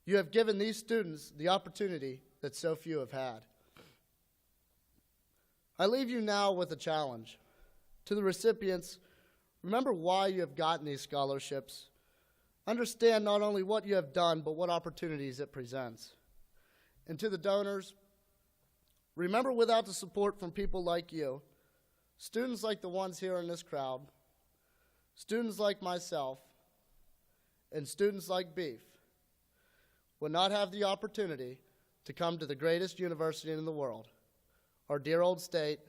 Speaker 6: You have given these students the opportunity that so few have had. I leave you now with a challenge. To the recipients, remember why you have gotten these scholarships. Understand not only what you have done, but what opportunities it presents. And to the donors, remember without the support from people like you, students like the ones here in this crowd, students like myself, and students like Beef would not have the opportunity to come to the greatest university in the world, our dear old state,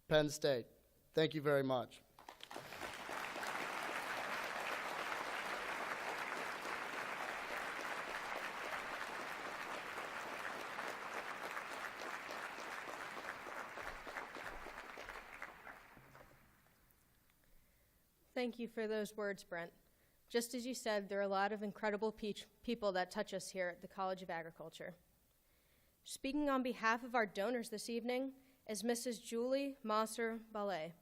Speaker 6: Penn State. Thank you very much.
Speaker 2: Thank you for those words, Brent. Just as you said, there are a lot of incredible people that touch us here at the College of Agriculture. Speaking on behalf of our donors this evening is Mrs. Julie Masser-Ballet.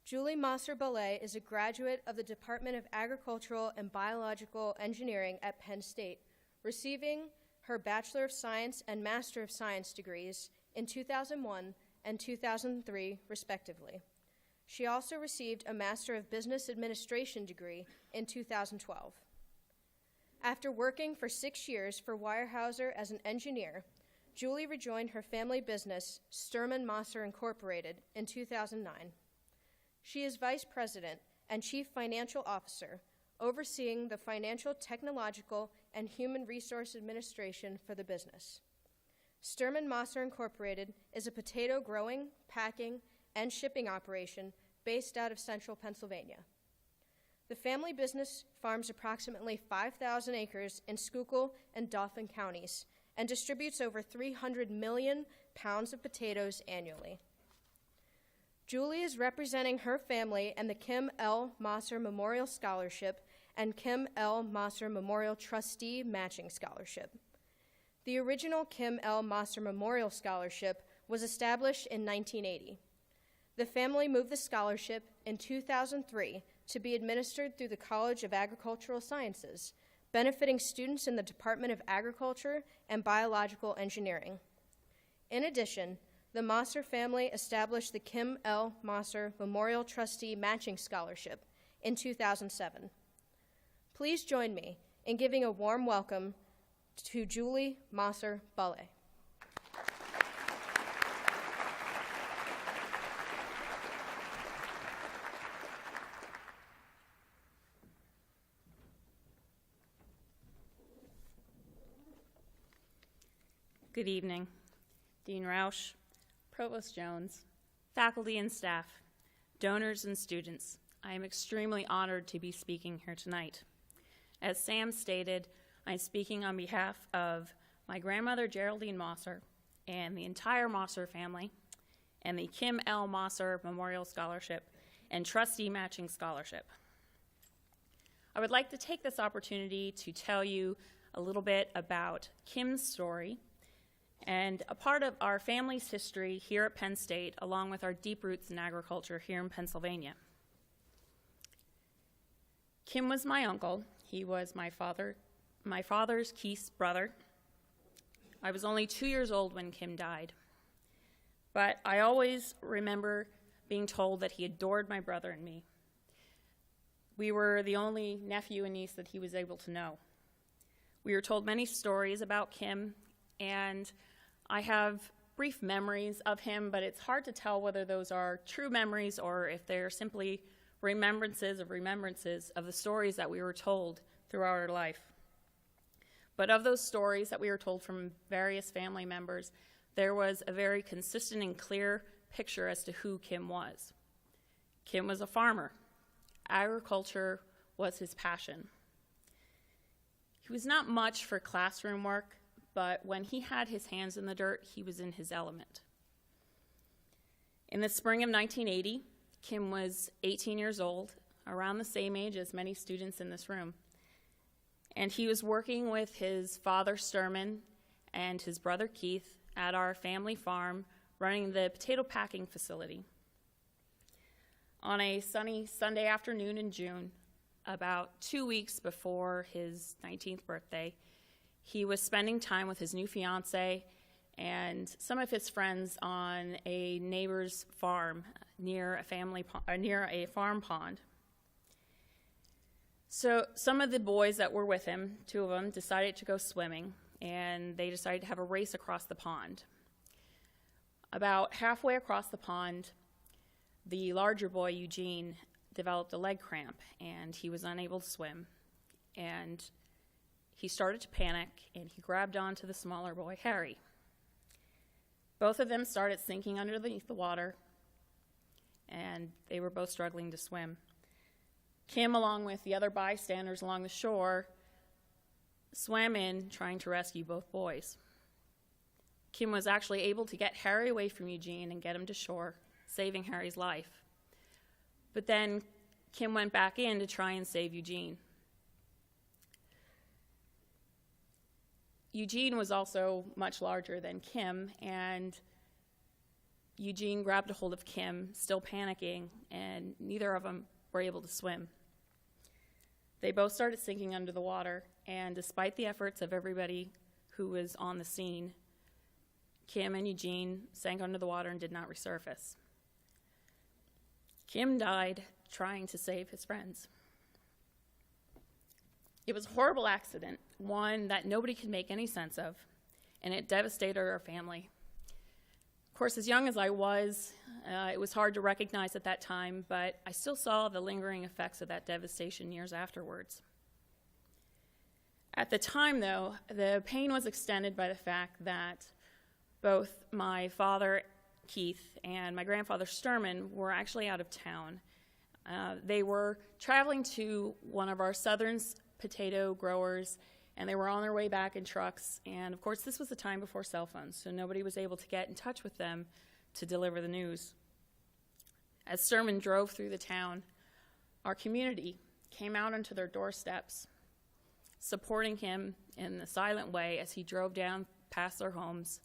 Speaker 2: Julie Masser-Ballet is a graduate of the Department of Agricultural and Biological Engineering at Penn State, receiving her Bachelor of Science and Master of Science degrees in 2001 and 2003, respectively. She also received a Master of Business Administration degree in 2012. After working for 6 years for Weyerhaeuser as an engineer, Julie rejoined her family business, Sturman Masser Incorporated, in 2009. She is Vice President and Chief Financial Officer, overseeing the financial, technological, and human resource administration for the business. Sturman Masser Incorporated is a potato growing, packing, and shipping operation based out of central Pennsylvania. The family business farms approximately 5,000 acres in Schuylkill and Dauphin counties and distributes over 300 million pounds of potatoes annually. Julie is representing her family and the Kim L. Masser Memorial Scholarship and Kim L. Masser Memorial Trustee Matching Scholarship. The original Kim L. Masser Memorial Scholarship was established in 1980. The family moved the scholarship in 2003 to be administered through the College of Agricultural Sciences, benefiting students in the Department of Agriculture and Biological Engineering. In addition, the Mosser family established the Kim L. Mosser Memorial Trustee Matching Scholarship in 2007. Please join me in giving a warm welcome to Julie Mosser Ballet.
Speaker 7: Good evening, Dean Roush, Provost Jones, faculty and staff, donors and students. I am extremely honored to be speaking here tonight. As Sam stated, I'm speaking on behalf of my grandmother, Geraldine Mosser, and the entire Mosser family, and the Kim L. Mosser Memorial Scholarship and Trustee Matching Scholarship. I would like to take this opportunity to tell you a little bit about Kim's story and a part of our family's history here at Penn State, along with our deep roots in agriculture here in Pennsylvania. Kim was my uncle. He was my father's Keith's brother. I was only 2 years old when Kim died, but I always remember being told that he adored my brother and me. We were the only nephew and niece that he was able to know. We were told many stories about Kim, and I have brief memories of him, but it's hard to tell whether those are true memories or if they're simply remembrances of the stories that we were told throughout our life. But of those stories that we were told from various family members, there was a very consistent and clear picture as to who Kim was. Kim was a farmer. Agriculture was his passion. He was not much for classroom work, but when he had his hands in the dirt, he was in his element. In the spring of 1980, Kim was 18 years old, around the same age as many students in this room. And he was working with his father, Sturman, and his brother, Keith, at our family farm, running the potato packing facility. On a sunny Sunday afternoon in June, about 2 weeks before his 19th birthday, he was spending time with his new fiancée and some of his friends on a neighbor's farm near a farm pond. So some of the boys that were with him, 2 of them, decided to go swimming, and they decided to have a race across the pond. About halfway across the pond, the larger boy, Eugene, developed a leg cramp, and he was unable to swim. And he started to panic, and he grabbed onto the smaller boy, Harry. Both of them started sinking underneath the water, and they were both struggling to swim. Kim, along with the other bystanders along the shore, swam in trying to rescue both boys. Kim was actually able to get Harry away from Eugene and get him to shore, saving Harry's life. But then Kim went back in to try and save Eugene. Eugene was also much larger than Kim, and Eugene grabbed a hold of Kim, still panicking, and neither of them were able to swim. They both started sinking under the water, and despite the efforts of everybody who was on the scene, Kim and Eugene sank under the water and did not resurface. Kim died trying to save his friends. It was a horrible accident, one that nobody could make any sense of, and it devastated our family. Of course, as young as I was, it was hard to recognize at that time, but I still saw the lingering effects of that devastation years afterwards. At the time, though, the pain was extended by the fact that both my father, Keith, and my grandfather, Sturman, were actually out of town. They were traveling to one of our southern potato growers, and they were on their way back in trucks. And of course, this was the time before cell phones, so nobody was able to get in touch with them to deliver the news. As Sturman drove through the town, our community came out onto their doorsteps, supporting him in a silent way as he drove down past their homes,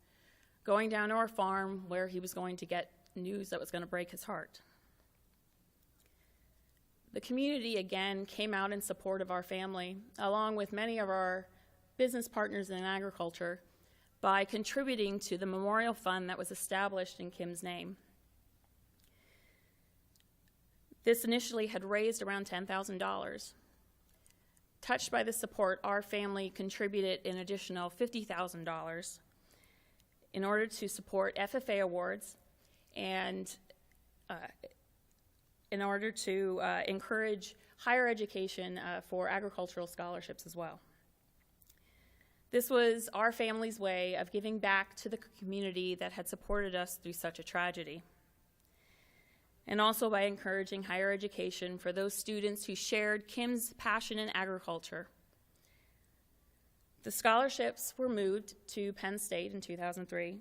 Speaker 7: going down to our farm where he was going to get news that was going to break his heart. The community again came out in support of our family, along with many of our business partners in agriculture, by contributing to the memorial fund that was established in Kim's name. This initially had raised around $10,000. Touched by this support, our family contributed an additional $50,000 in order to support FFA awards and in order to encourage higher education for agricultural scholarships as well. This was our family's way of giving back to the community that had supported us through such a tragedy, and also by encouraging higher education for those students who shared Kim's passion in agriculture. The scholarships were moved to Penn State in 2003,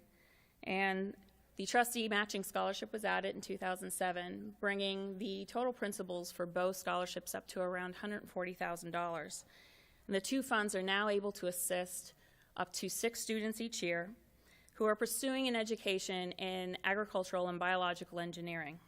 Speaker 7: and the trustee matching scholarship was added in 2007, bringing the total principals for both scholarships up to around $140,000. And the two funds are now able to assist up to 6 students each year who are pursuing an education in agricultural and biological engineering.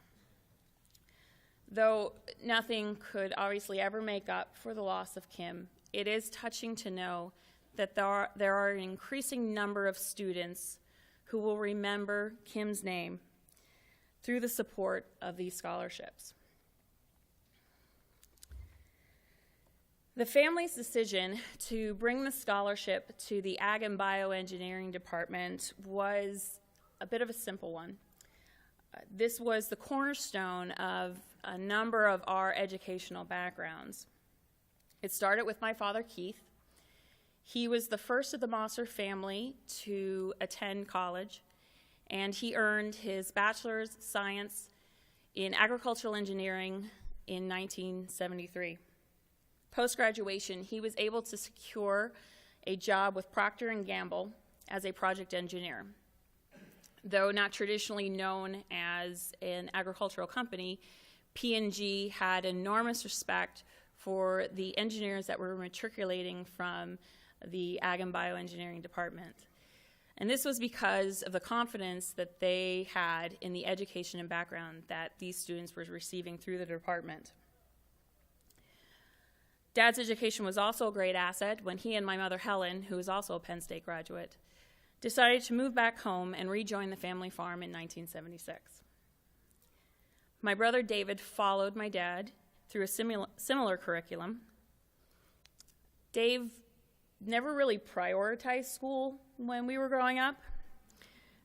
Speaker 7: Though nothing could obviously ever make up for the loss of Kim, it is touching to know that there are an increasing number of students who will remember Kim's name through the support of these scholarships. The family's decision to bring the scholarship to the Ag and Bioengineering Department was a bit of a simple one. This was the cornerstone of a number of our educational backgrounds. It started with my father, Keith. He was the first of the Mosser family to attend college, and he earned his bachelor's of science in agricultural engineering in 1973. Post-graduation, he was able to secure a job with Procter & Gamble as a project engineer. Though not traditionally known as an agricultural company, P&G had enormous respect for the engineers that were matriculating from the Ag and Bioengineering Department. And this was because of the confidence that they had in the education and background that these students were receiving through the department. Dad's education was also a great asset when he and my mother, Helen, who is also a Penn State graduate, decided to move back home and rejoin the family farm in 1976. My brother David followed my dad through a similar curriculum. Dave never really prioritized school when we were growing up,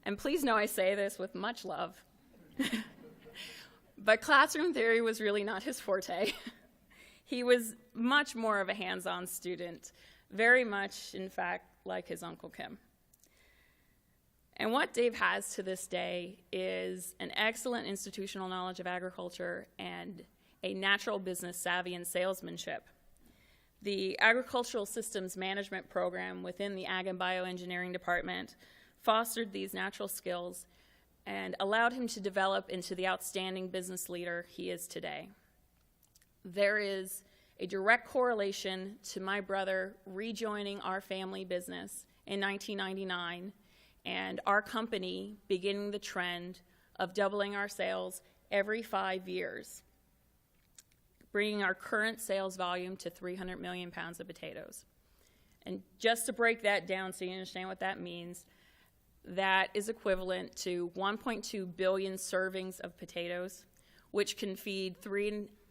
Speaker 7: and please know I say this with much love. But classroom theory was really not his forte. He was much more of a hands-on student, very much, in fact, like his Uncle Kim. And what Dave has to this day is an excellent institutional knowledge of agriculture and a natural business savvy and salesmanship. The Agricultural Systems Management Program within the Ag and Bioengineering Department fostered these natural skills and allowed him to develop into the outstanding business leader he is today. There is a direct correlation to my brother rejoining our family business in 1999 and our company beginning the trend of doubling our sales every 5 years, bringing our current sales volume to 300 million pounds of potatoes. And just to break that down so you understand what that means, that is equivalent to 1.2 billion servings of potatoes, which can feed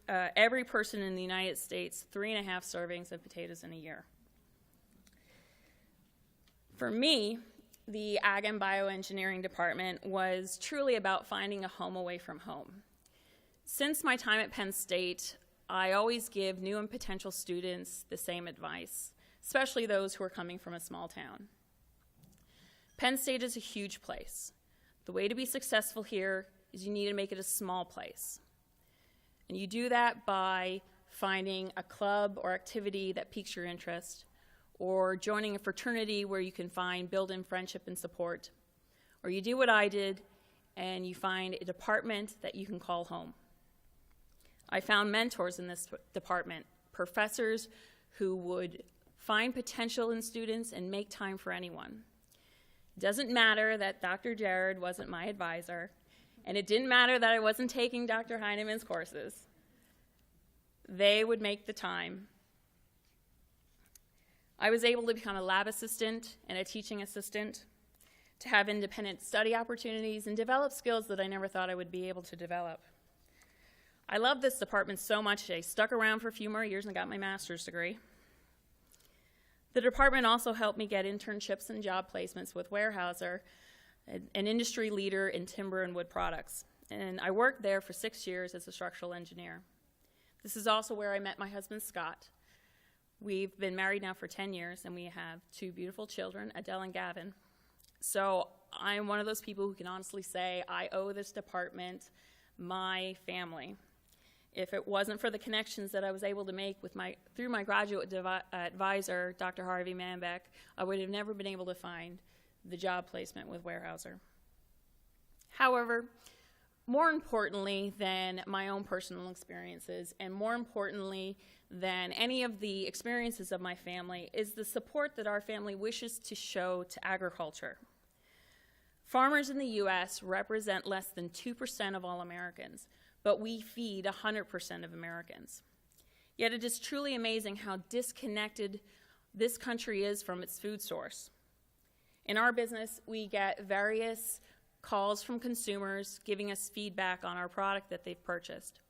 Speaker 7: every person in the United States 3.5 servings of potatoes in a year. For me, the Ag and Bioengineering Department was truly about finding a home away from home. Since my time at Penn State, I always give new and potential students the same advice, especially those who are coming from a small town. Penn State is a huge place. The way to be successful here is you need to make it a small place. And you do that by finding a club or activity that piques your interest, or joining a fraternity where you can build in friendship and support, or you do what I did and you find a department that you can call home. I found mentors in this department, professors who would find potential in students and make time for anyone. It doesn't matter that Dr. Jared wasn't my advisor, and it didn't matter that I wasn't taking Dr. Heinemann's courses. They would make the time. I was able to become a lab assistant and a teaching assistant, to have independent study opportunities and develop skills that I never thought I would be able to develop. I love this department so much I stuck around for a few more years and got my master's degree. The department also helped me get internships and job placements with Weyerhaeuser, an industry leader in timber and wood products. And I worked there for 6 years as a structural engineer. This is also where I met my husband, Scott. We've been married now for 10 years, and we have 2 beautiful children, Adele and Gavin. So I'm one of those people who can honestly say I owe this department my family. If it wasn't for the connections that I was able to make with through my graduate advisor, Dr. Harvey Manbeck, I would have never been able to find the job placement with Weyerhaeuser. However, more importantly than my own personal experiences, and more importantly than any of the experiences of my family, is the support that our family wishes to show to agriculture. Farmers in the U.S. represent less than 2% of all Americans, but we feed 100% of Americans. Yet it is truly amazing how disconnected this country is from its food source. In our business, we get various calls from consumers giving us feedback on our product that they've purchased.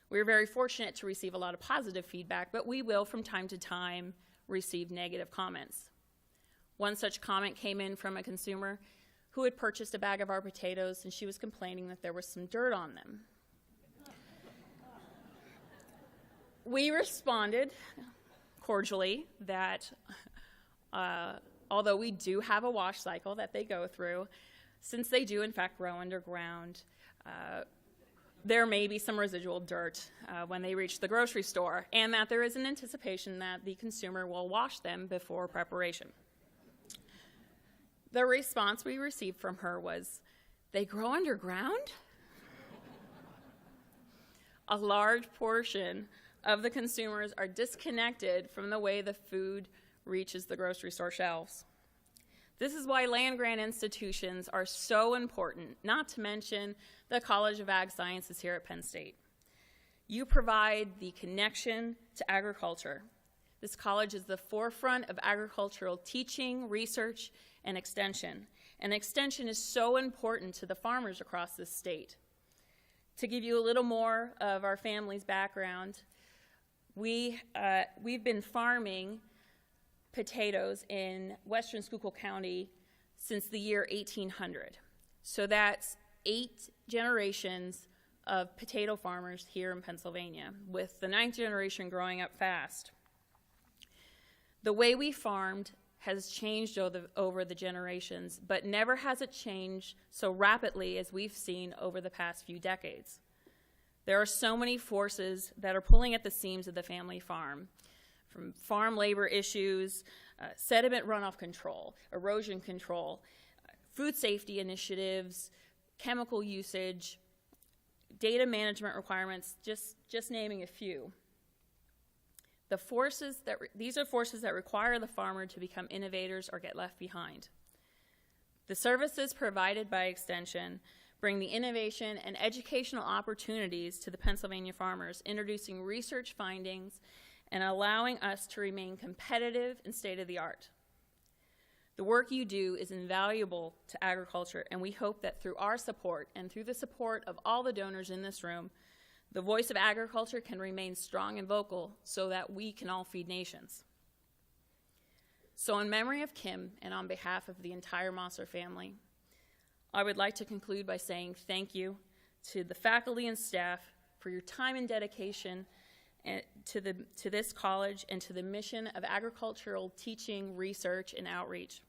Speaker 7: We're very fortunate to receive a lot of positive feedback, but we will from time to time receive negative comments. One such comment came in from a consumer who had purchased a bag of our potatoes, and she was complaining that there was some dirt on them. We responded cordially that although we do have a wash cycle that they go through, since they do in fact grow underground, there may be some residual dirt when they reach the grocery store, and that there is an anticipation that the consumer will wash them before preparation. The response we received from her was, "They grow underground?" A large portion of the consumers are disconnected from the way the food reaches the grocery store shelves. This is why land-grant institutions are so important, not to mention the College of Ag Sciences here at Penn State. You provide the connection to agriculture. This college is the forefront of agricultural teaching, research, and extension. And extension is so important to the farmers across this state. To give you a little more of our family's background, we've been farming potatoes in western Schuylkill County since the year 1800. So that's 8 generations of potato farmers here in Pennsylvania, with the 9th generation growing up fast. The way we farmed has changed over the generations, but never has it changed so rapidly as we've seen over the past few decades. There are so many forces that are pulling at the seams of the family farm, from farm labor issues, sediment runoff control, erosion control, food safety initiatives, chemical usage, data management requirements, just naming a few. These are forces that require the farmer to become innovators or get left behind. The services provided by Extension bring the innovation and educational opportunities to the Pennsylvania farmers, introducing research findings and allowing us to remain competitive and state-of-the-art. The work you do is invaluable to agriculture, and we hope that through our support and through the support of all the donors in this room, the voice of agriculture can remain strong and vocal so that we can all feed nations. So in memory of Kim and on behalf of the entire Mosser family, I would like to conclude by saying thank you to the faculty and staff for your time and dedication to this college and to the mission of agricultural teaching, research, and outreach.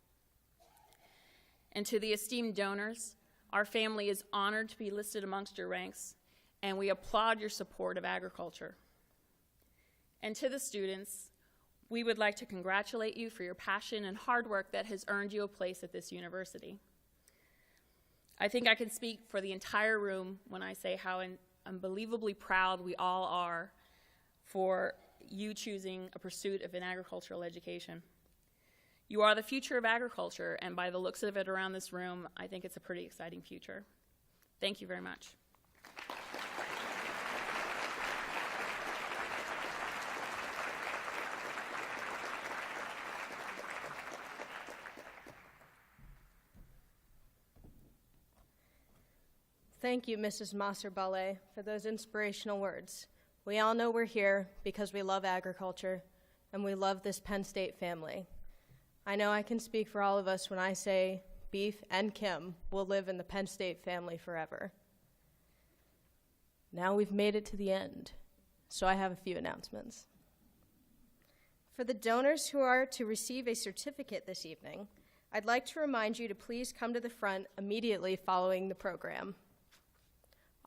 Speaker 7: And to the esteemed donors, our family is honored to be listed amongst your ranks, and we applaud your support of agriculture. And to the students, we would like to congratulate you for your passion and hard work that has earned you a place at this university. I think I can speak for the entire room when I say how unbelievably proud we all are for you choosing a pursuit of an agricultural education. You are the future of agriculture, and by the looks of it around this room, I think it's a pretty exciting future. Thank you very much.
Speaker 2: Thank you, Mrs. Masser-Ballet, for those inspirational words. We all know we're here because we love agriculture and we love this Penn State family. I know I can speak for all of us when I say Beef and Kim will live in the Penn State family forever. Now we've made it to the end, so I have a few announcements. For the donors who are to receive a certificate this evening, I'd like to remind you to please come to the front immediately following the program.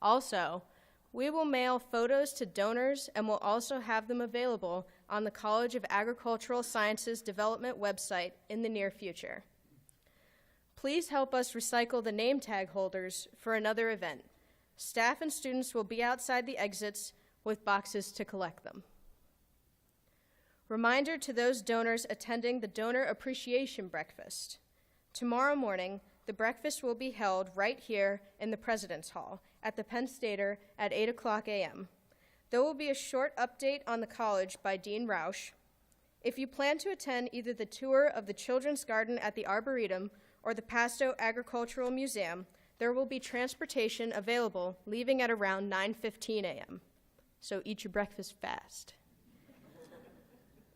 Speaker 2: Also, we will mail photos to donors and will also have them available on the College of Agricultural Sciences Development website in the near future. Please help us recycle the name tag holders for another event. Staff and students will be outside the exits with boxes to collect them. Reminder to those donors attending the Donor Appreciation Breakfast. Tomorrow morning, the breakfast will be held right here in the President's Hall at the Penn Stater at 8 o'clock a.m. There will be a short update on the college by Dean Roush. If you plan to attend either the tour of the Children's Garden at the Arboretum or the Pasto Agricultural Museum, there will be transportation available leaving at around 9:15 a.m. So eat your breakfast fast.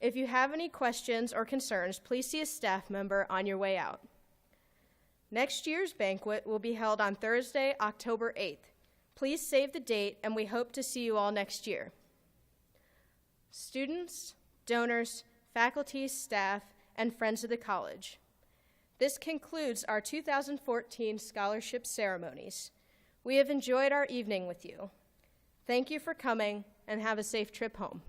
Speaker 2: If you have any questions or concerns, please see a staff member on your way out. Next year's banquet will be held on Thursday, October 8th. Please save the date, and we hope to see you all next year. Students, donors, faculty, staff, and friends of the college, this concludes our 2014 scholarship ceremonies. We have enjoyed our evening with you. Thank you for coming, and have a safe trip home.